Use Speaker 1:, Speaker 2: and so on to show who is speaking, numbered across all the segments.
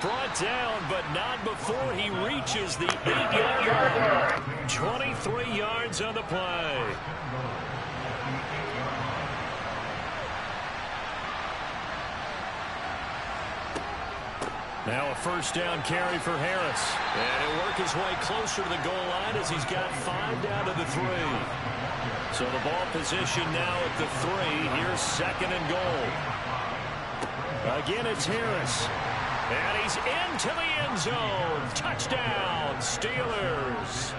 Speaker 1: Brought down, but not before he reaches the 8-yard line. 23 yards on the play. Now a first down carry for Harris. And he'll work his way closer to the goal line as he's got 5 down to the 3. So the ball position now at the 3. Here's second and goal. Again, it's Harris. And he's into the end zone. Touchdown, Steelers.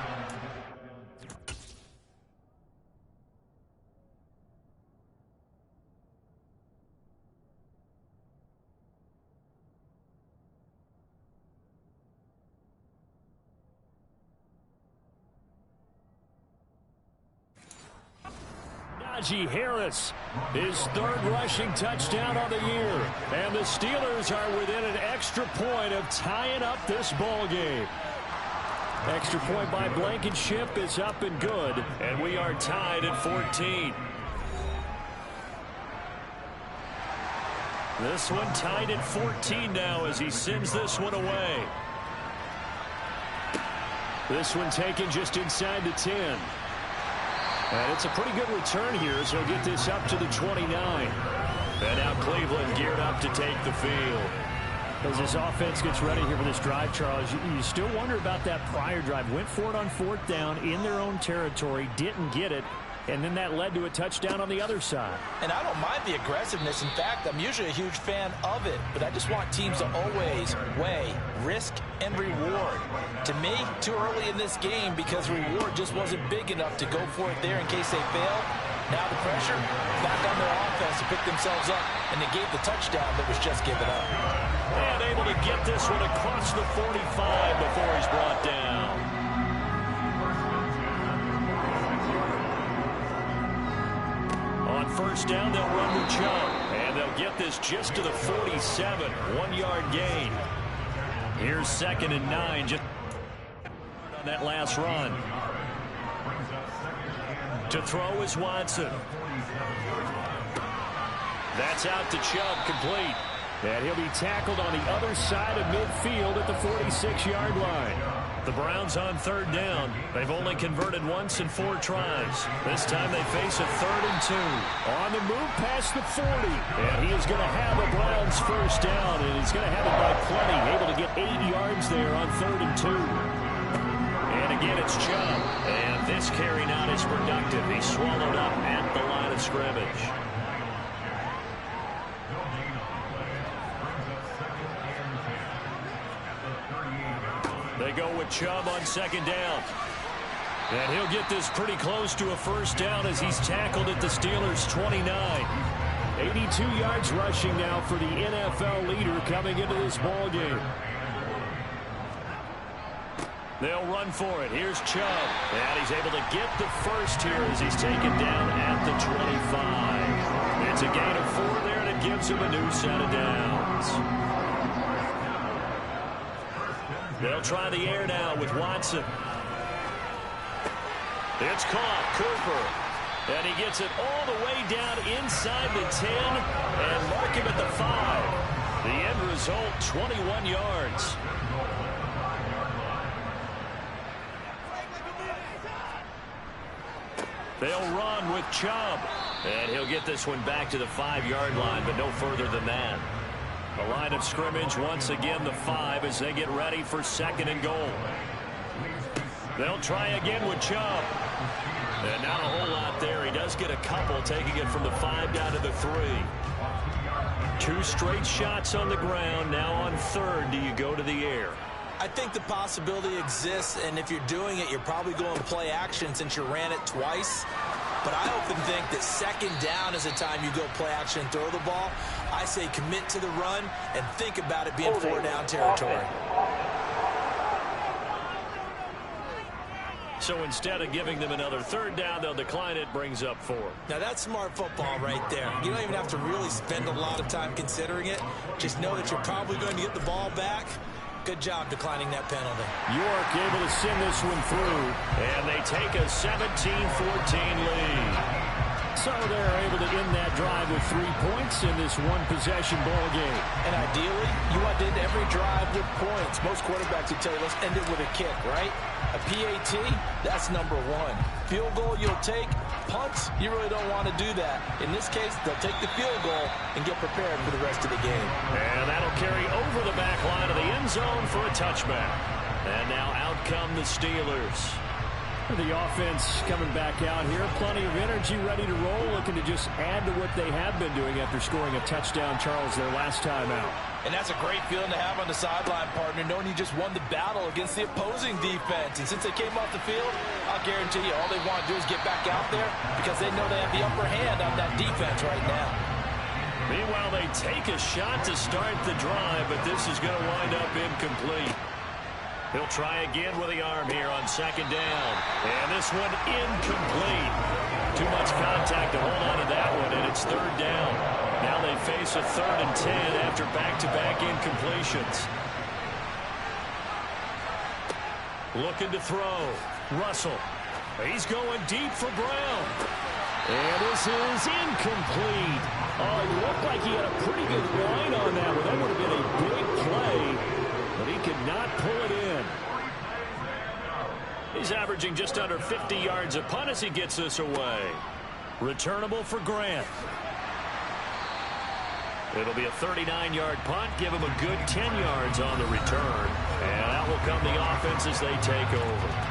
Speaker 1: Najee Harris, his third rushing touchdown on the year. And the Steelers are within an extra point of tying up this ball game. Extra point by Blankenship is up and good. And we are tied at 14. This one tied at 14 now as he sends this one away. This one taken just inside the 10. And it's a pretty good return here as he'll get this up to the 29. And now Cleveland geared up to take the field. As this offense gets ready here for this drive, Charles, you still wonder about that prior drive. Went for it on 4th down in their own territory, didn't get it, and then that led to a touchdown on the other side.
Speaker 2: And I don't mind the aggressiveness. In fact, I'm usually a huge fan of it, but I just want teams to always weigh risk and reward. To me, too early in this game because reward just wasn't big enough to go for it there in case they fail. Now the pressure back on their offense to pick themselves up, and they gave the touchdown that was just given up.
Speaker 1: And able to get this one across the 45 before he's brought down. On first down, they'll run with Chubb, and they'll get this just to the 47, 1-yard gain. Here's second and 9, just on that last run. To throw is Watson. That's out to Chubb, complete. And he'll be tackled on the other side of midfield at the 46-yard line. The Browns on third down. They've only converted once in 4 tries. This time they face a 3rd and 2. On the move past the 40. And he is going to have a Browns first down. And he's going to have it by plenty. Able to get 8 yards there on 3rd and 2. And again, it's Chubb. And this carry not as productive. He's swallowed up at the line of scrimmage. They go with Chubb on second down. And he'll get this pretty close to a first down as he's tackled at the Steelers' 29. 82 yards rushing now for the NFL leader coming into this ball game. They'll run for it. Here's Chubb. And he's able to get the first here as he's taken down at the 25. It's a gain of 4 there, and it gives him a new set of downs. They'll try the air now with Watson. It's caught. Cooper. And he gets it all the way down inside the 10 and mark him at the 5. The end result, 21 yards. They'll run with Chubb. And he'll get this one back to the 5-yard line, but no further than that. The line of scrimmage once again the 5 as they get ready for second and goal. They'll try again with Chubb. And not a whole lot there. He does get a couple, taking it from the 5 down to the 3. 2 straight shots on the ground. Now on third, do you go to the air?
Speaker 2: I think the possibility exists, and if you're doing it, you're probably going to play action since you ran it twice. But I often think that second down is the time you go play action and throw the ball. I say commit to the run and think about it being 4-down territory.
Speaker 1: So instead of giving them another third down, they'll decline it, brings up 4.
Speaker 2: Now that's smart football right there. You don't even have to really spend a lot of time considering it. Just know that you're probably going to get the ball back. Good job declining that penalty.
Speaker 1: York able to send this one through, and they take a 17-14 lead. So they're able to end that drive with 3 points in this one-possession ball game.
Speaker 2: And ideally, you want to end every drive with points. Most quarterbacks would tell you, let's end it with a kick, right? A PAT, that's number one. Field goal you'll take. Punts, you really don't want to do that. In this case, they'll take the field goal and get prepared for the rest of the game.
Speaker 1: And that'll carry over the back line of the end zone for a touchback. And now out come the Steelers. The offense coming back out here. Plenty of energy, ready to roll, looking to just add to what they have been doing after scoring a touchdown, Charles, their last time out.
Speaker 2: And that's a great feeling to have on the sideline, partner, knowing you just won the battle against the opposing defense. And since they came off the field, I'll guarantee you all they want to do is get back out there because they know they have the upper hand on that defense right now.
Speaker 1: Meanwhile, they take a shot to start the drive, but this is going to wind up incomplete. He'll try again with the arm here on second down. And this one incomplete. Too much contact to hold on to that one, and it's third down. Now they face a 3rd and 10 after back-to-back incompletions. Looking to throw. Russell. He's going deep for Brown. And this is incomplete. Oh, it looked like he had a pretty good line on that one. That would have been a big play. But he could not pull it in. He's averaging just under 50 yards a punt as he gets this away. Returnable for Grant. It'll be a 39-yard punt. Give him a good 10 yards on the return. And out will come the offense as they take over.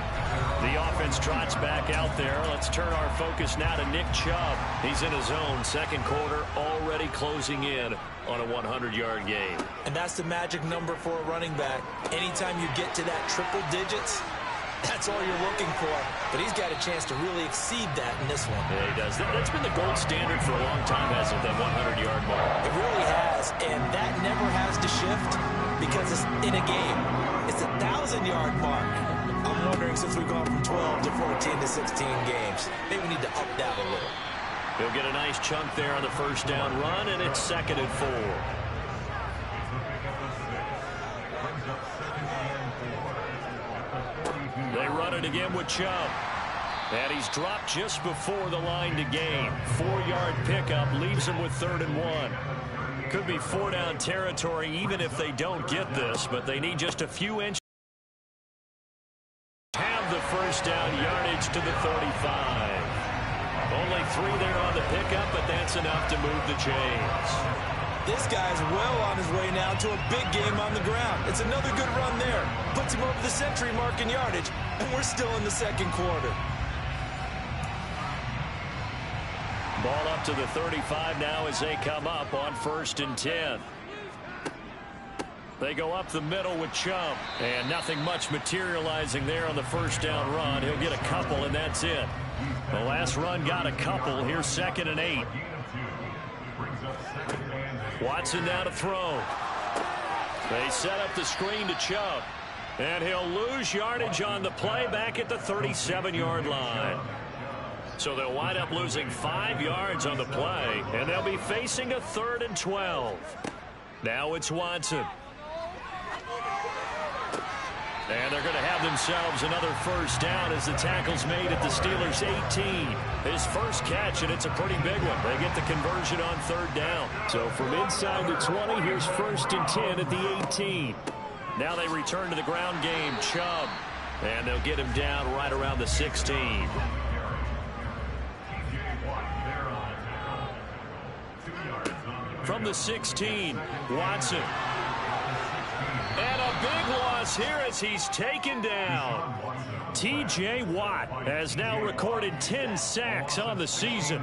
Speaker 1: The offense trots back out there. Let's turn our focus now to Nick Chubb. He's in his own second quarter, already closing in on a 100-yard game.
Speaker 2: And that's the magic number for a running back. Anytime you get to that triple digits, that's all you're looking for. But he's got a chance to really exceed that in this one.
Speaker 1: Yeah, he does. That's been the gold standard for a long time, hasn't it, that 100-yard mark?
Speaker 2: It really has, and that never has to shift because it's in a game. It's a 1,000-yard mark. I'm wondering, since we've gone from 12 to 14 to 16 games, maybe we need to up that a little.
Speaker 1: He'll get a nice chunk there on the first down run, and it's 2nd and 4. They run it again with Chubb. And he's dropped just before the line to gain. 4-yard pickup leaves him with 3rd and 1. Could be 4-down territory even if they don't get this, but they need just a few inches. Have the first down yardage to the 35. Only 3 there on the pickup, but that's enough to move the chains.
Speaker 2: This guy's well on his way now to a big game on the ground. It's another good run there. Puts him over the century mark in yardage, and we're still in the second quarter.
Speaker 1: Ball up to the 35 now as they come up on 1st and 10. They go up the middle with Chubb, and nothing much materializing there on the first down run. He'll get a couple, and that's it. The last run got a couple. Here's 2nd and 8. Watson now to throw. They set up the screen to Chubb, and he'll lose yardage on the play back at the 37-yard line. So they'll wind up losing 5 yards on the play, and they'll be facing a 3rd and 12. Now it's Watson. And they're going to have themselves another first down as the tackle's made at the Steelers' 18. His first catch, and it's a pretty big one. They get the conversion on 3rd down. So from inside the 20, here's 1st and 10 at the 18. Now they return to the ground game. Chubb. And they'll get him down right around the 16. From the 16, Watson. And a big loss here as he's taken down. T.J. Watt has now recorded 10 sacks on the season.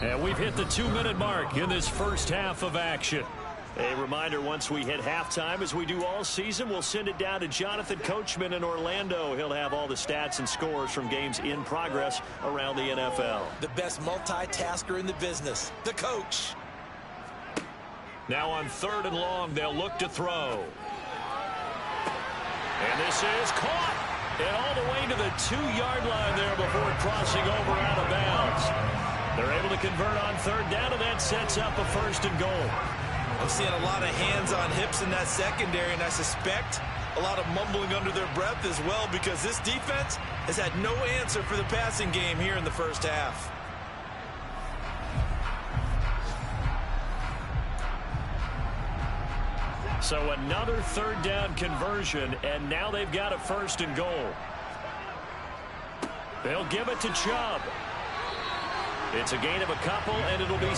Speaker 1: And we've hit the 2-minute mark in this first half of action. A reminder, once we hit halftime, as we do all season, we'll send it down to Jonathan Coachman in Orlando. He'll have all the stats and scores from games in progress around the NFL.
Speaker 2: The best multitasker in the business, the coach.
Speaker 1: Now on 3rd and long, they'll look to throw. And this is caught. And all the way to the 2-yard line there before crossing over out of bounds. They're able to convert on 3rd down, and that sets up a 1st and goal.
Speaker 2: I'm seeing a lot of hands on hips in that secondary, and I suspect a lot of mumbling under their breath as well, because this defense has had no answer for the passing game here in the first half.
Speaker 1: So another third down conversion, and now they've got a 1st and goal. They'll give it to Chubb. It's a gain of a couple, and it'll be...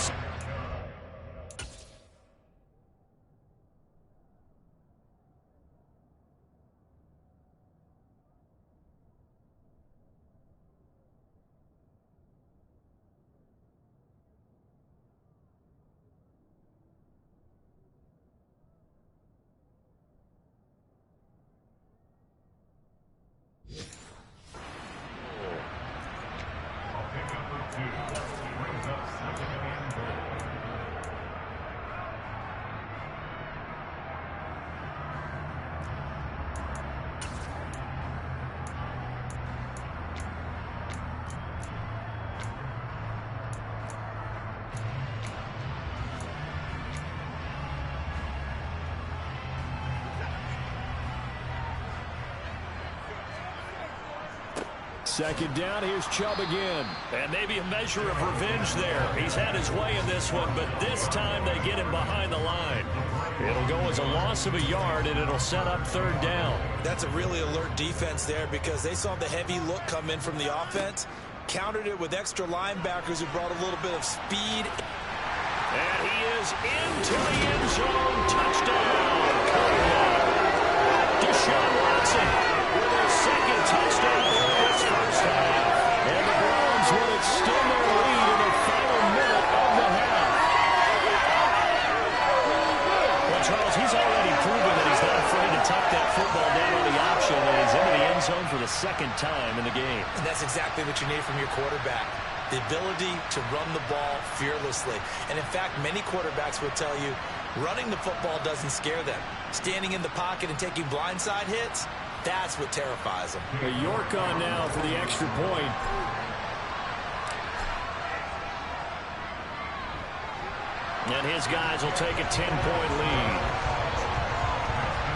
Speaker 3: Second down, here's Chubb again.
Speaker 1: And maybe a measure of revenge there. He's had his way in this one, but this time they get him behind the line. It'll go as a loss of a yard, and it'll set up 3rd down.
Speaker 2: That's a really alert defense there because they saw the heavy look come in from the offense, countered it with extra linebackers who brought a little bit of speed.
Speaker 1: And he is into the end zone. Touchdown. Deshaun Watson with his 2nd touchdown of this first half. And the Browns will extend their lead in the final minute of the half. Well, Charles, he's already proven that he's not afraid to tuck that football down on the option, and he's into the end zone for the 2nd time in the game.
Speaker 2: And that's exactly what you need from your quarterback. The ability to run the ball fearlessly. And in fact, many quarterbacks will tell you running the football doesn't scare them. Standing in the pocket and taking blindside hits, that's what terrifies them.
Speaker 3: York on now for the extra point.
Speaker 1: And his guys will take a 10-point lead.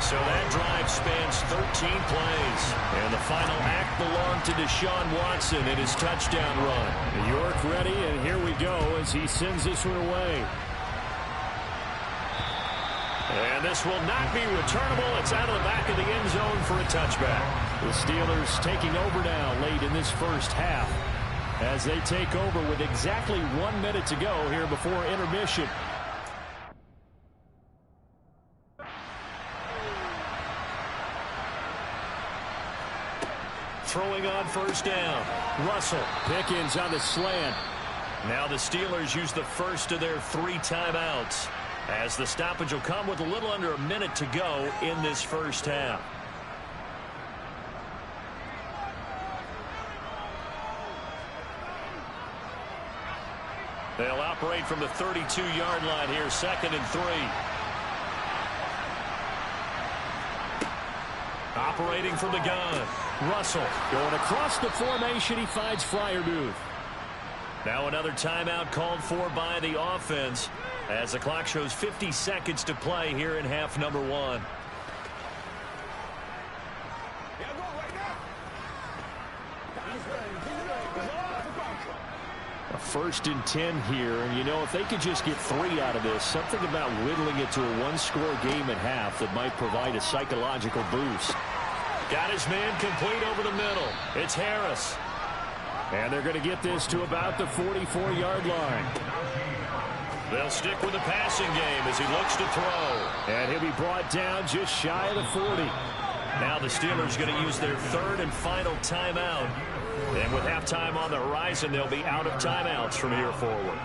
Speaker 1: So that drive spans 13 plays. And the final act belonged to Deshaun Watson in his touchdown run.
Speaker 3: York ready, and here we go as he sends this one away.
Speaker 1: And this will not be returnable. It's out of the back of the end zone for a touchback.
Speaker 3: The Steelers taking over now late in this first half as they take over with exactly 1 minute to go here before intermission.
Speaker 1: Throwing on 1st down. Russell.
Speaker 3: Pickens on the slant.
Speaker 1: Now the Steelers use the first of their 3 timeouts, as the stoppage will come with a little under a minute to go in this first half. They'll operate from the 32-yard line here, 2nd and 3. Operating from the gun. Russell
Speaker 3: going across the formation. He finds Freiermuth.
Speaker 1: Now another timeout called for by the offense as the clock shows 50 seconds to play here in half number 1.
Speaker 3: A 1st and 10 here, and you know, if they could just get 3 out of this, something about whittling it to a 1-score game at half that might provide a psychological boost.
Speaker 1: Got his man complete over the middle. It's Harris.
Speaker 3: And they're going to get this to about the 44-yard line.
Speaker 1: They'll stick with the passing game as he looks to throw.
Speaker 3: And he'll be brought down just shy of the 40.
Speaker 1: Now the Steelers going to use their 3rd and final timeout. And with halftime on the horizon, they'll be out of timeouts from here forward.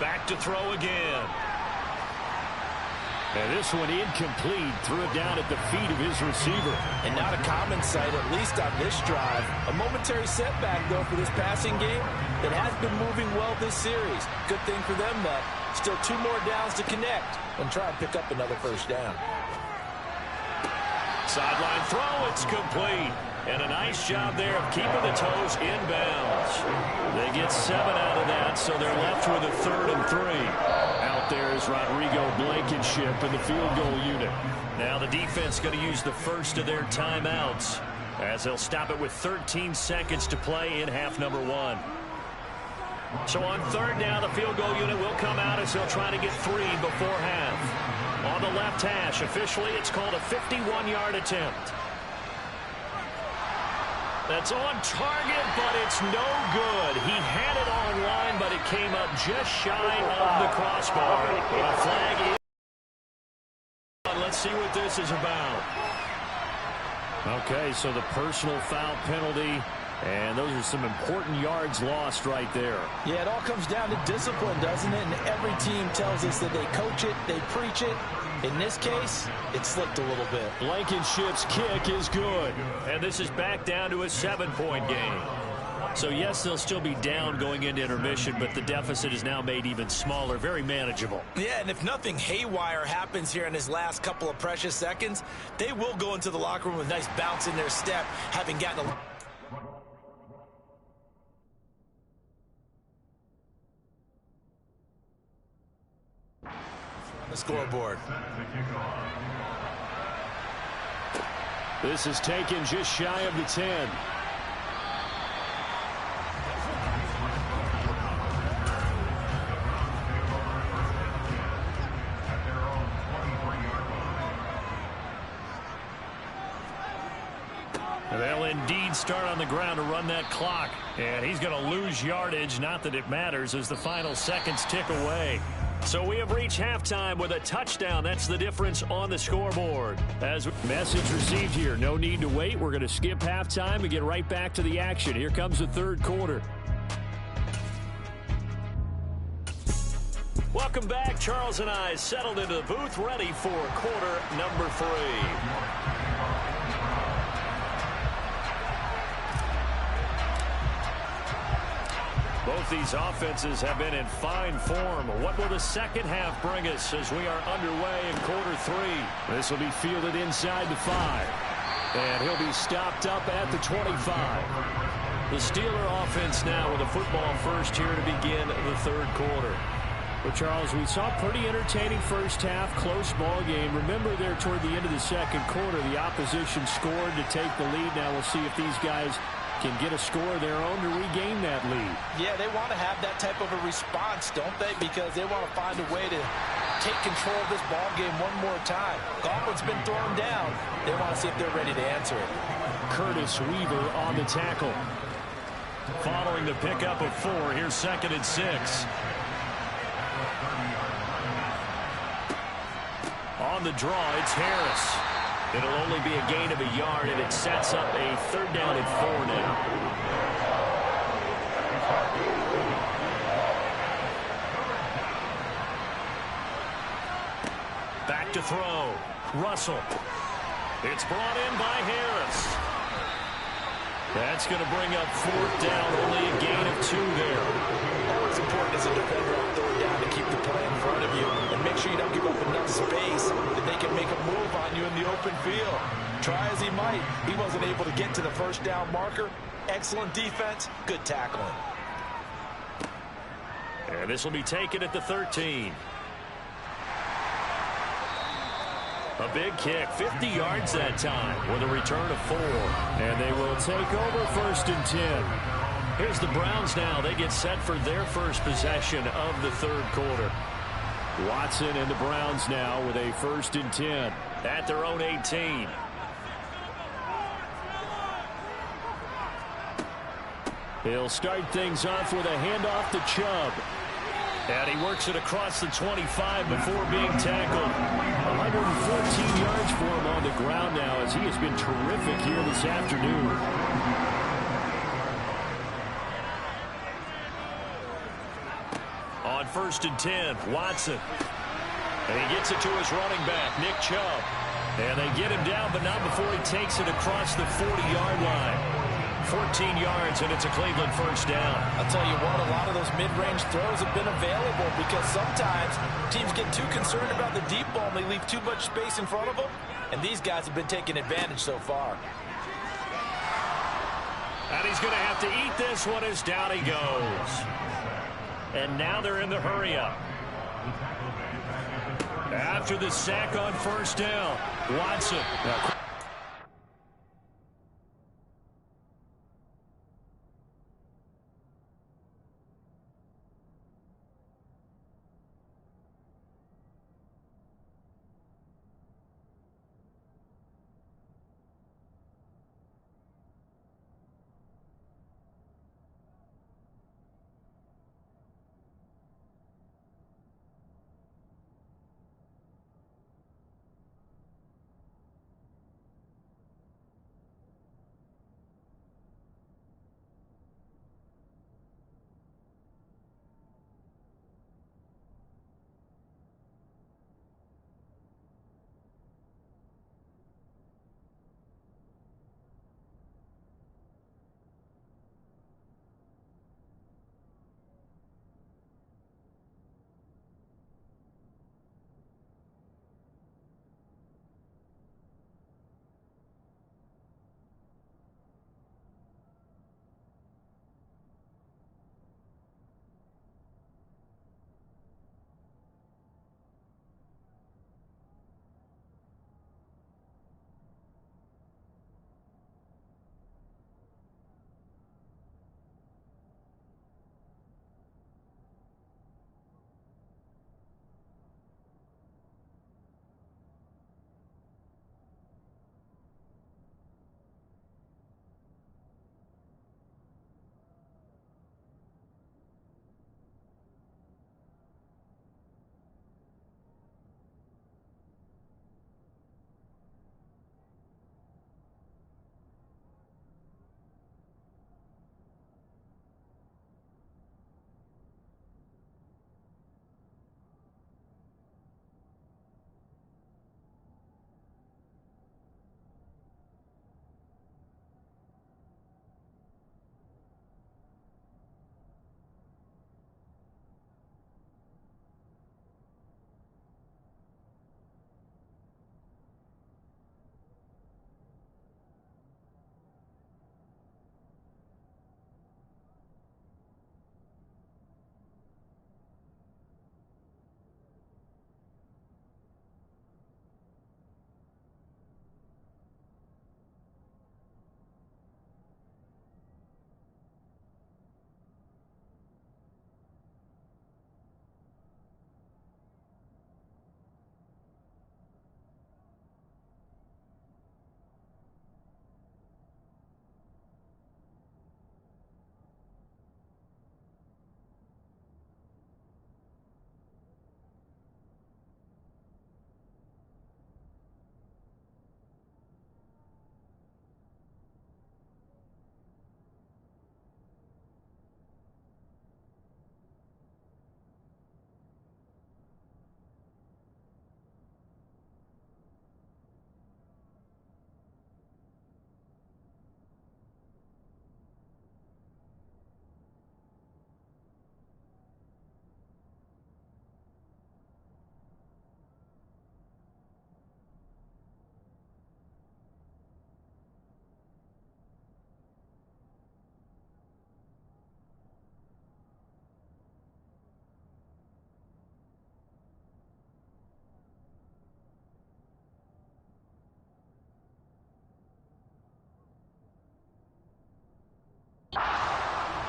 Speaker 1: Back to throw again.
Speaker 3: And this one incomplete. Threw it down at the feet of his receiver.
Speaker 2: And not a common sight, at least on this drive. A momentary setback, though, for this passing game that has been moving well this series. Good thing for them, though. Still 2 more downs to connect and try and pick up another 1st down.
Speaker 1: Sideline throw, it's complete. And a nice job there of keeping the toes inbounds. They get 7 out of that, so they're left with a 3rd and 3. Now
Speaker 3: up there is Rodrigo Blankenship in the field goal unit.
Speaker 1: Now the defense going to use the first of their timeouts as they'll stop it with 13 seconds to play in half number 1. So on third down, the field goal unit will come out as they'll try to get 3 before half. On the left hash, officially it's called a 51-yard attempt. That's on target, but it's no good. He had it on line, but it came up just shy of the crossbar. A flag is. Let's see what this is about. Okay, so the personal foul penalty, and those are some important yards lost right there.
Speaker 2: Yeah, it all comes down to discipline, doesn't it? And every team tells us that they coach it, they preach it. In this case, it slipped a little bit.
Speaker 3: Blankenship's kick is good.
Speaker 1: And this is back down to a 7-point game. So, yes, they'll still be down going into intermission, but the deficit is now made even smaller, very manageable.
Speaker 2: Yeah, and if nothing haywire happens here in his last couple of precious seconds, they will go into the locker room with a nice bounce in their step, having gotten a... the scoreboard.
Speaker 3: This is taken just shy of the 10.
Speaker 1: They'll indeed start on the ground to run that clock. And he's going to lose yardage. Not that it matters as the final seconds tick away. So we have reached halftime with a touchdown. That's the difference on the scoreboard. As message received here, no need to wait. We're going to skip halftime and get right back to the action. Here comes the third quarter. Welcome back. Charles and I settled into the booth, ready for quarter number 3. Both these offenses have been in fine form. What will the second half bring us as we are underway in quarter 3? This will be fielded inside the 5. And he'll be stopped up at the 25. The Steeler offense now with a football first here to begin the third quarter. Well, Charles, we saw a pretty entertaining first half, close ball game. Remember there toward the end of the second quarter, the opposition scored to take the lead. Now we'll see if these guys can get a score of their own to regain that lead.
Speaker 2: Yeah, they want to have that type of a response, don't they? Because they want to find a way to take control of this ball game one more time. Gauntlet's been thrown down. They want to see if they're ready to answer it.
Speaker 3: Curtis Weaver on the tackle.
Speaker 1: Following the pickup of 4, here's 2nd and 6. On the draw, it's Harris. It'll only be a gain of a yard, and it sets up a 3rd down and 4 now. Back to throw. Russell. It's brought in by Harris. That's going to bring up 4th down, only a gain of 2 there.
Speaker 2: Always important as a defender on 3rd down to keep the play in front of you and make sure you don't give up enough space that they can make a move on you in the open field. Try as he might, he wasn't able to get to the 1st down marker. Excellent defense, good tackling.
Speaker 1: And this will be taken at the 13. A big kick, 50 yards that time with a return of 4. And they will take over 1st and 10. Here's the Browns now. They get set for their first possession of the third quarter. Watson and the Browns now with a 1st and 10 at their own 18. He'll start things off with a handoff to Chubb. And he works it across the 25 before being tackled. 114 yards for him on the ground now as he has been terrific here this afternoon. On 1st and 10, Watson. And he gets it to his running back, Nick Chubb. And they get him down, but not before he takes it across the 40-yard line. 14 yards, and it's a Cleveland 1st down.
Speaker 2: I'll tell you what, a lot of those mid-range throws have been available because sometimes teams get too concerned about the deep ball and they leave too much space in front of them, and these guys have been taking advantage so far.
Speaker 1: And he's going to have to eat this one as down he goes. And now they're in the hurry-up. After the sack on first down, Watson.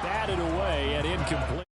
Speaker 3: Batted away and incomplete.